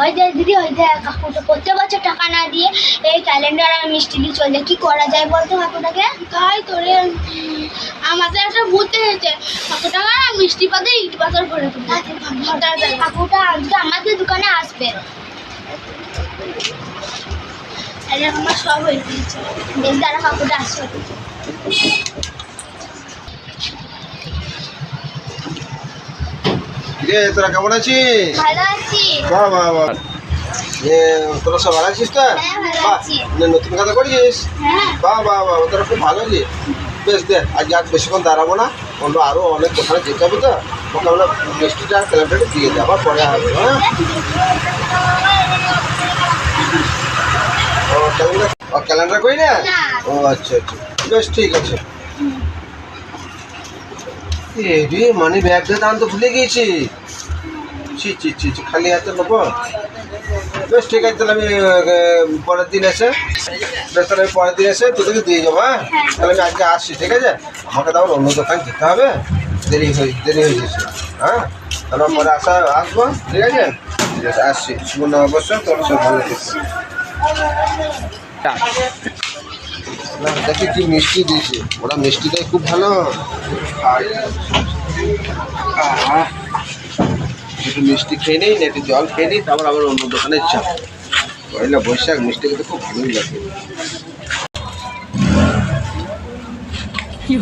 ওই যে দিদি, ওই যে কাকুটা প্রত্যেক বছর টাকা না দিয়ে এই ক্যালেন্ডার আর মিষ্টি দিয়ে চলে যায়, কি করা যায় বলতো কাকুটাকে? তাই তোরে আমাদের একটা ঘুরতে এসেছে, কত টাকা না মিষ্টি পাতে ইট পাথর ভরে দেবো। কাকুটা আজকে আমাদের দোকানে আসবে। আরে আমার সব হয়ে গিয়েছে। বেশ, দাঁড়া, কাকুটা আসবে। রে তোরা কেমন আছিস? ভালো আছি। বাহ বাহ বাহ, তোরা সব ভালো আছিস তো? হ্যাঁ, ভালো বাহ, আছি। নতুন খাতা করেছিস? হ্যাঁ। বাহ বাহ বাহ, তোরা খুব ভালো আছিস। বেশ দে, আজকে আর বেশিক্ষণ দাঁড়াবো না, অন্য আরও অনেক দোকানে যেতে হবে তো, ওকে আমরা মিষ্টিটা ক্যালেন্ডারটা দিয়ে দেবো, আবার পরে আসবো। হ্যাঁ, ও ক্যালেন্ডার করি না? ও আচ্ছা আচ্ছা, বেশ ঠিক আছে। রে মানে ব্যাগটা তো আনতে ভুলে গিয়েছি। ছি ছি ছি ছি, খালি হাতে নেবো? বেশ ঠিক আছে, তাহলে আমি পরের দিন এসে তোদেরকে দিয়ে যাবো। হ্যাঁ, তাহলে আমি আজকে আসছি, ঠিক আছে? আমাকে তো আবার অন্য দোকান যেতে হবে, দেরি হয়ে গেছে। হ্যাঁ, তাহলে পরে আসবো, ঠিক আছে? ঠিক আছে, আসছি। সুবর্ণ অবশ্যই তোমরা সব ভালো থাকবে। দেখি কি মিষ্টি দিয়েছে, ওরা মিষ্টিটাই খুব ভালো। একটু মিষ্টি খেয়ে নিই, না একটু জল খেয়ে নিই, তারপর আবার অন্য দোকানে চাপ। পয়লা বৈশাখ, মিষ্টি খেতে খুব ভালোই লাগে। কি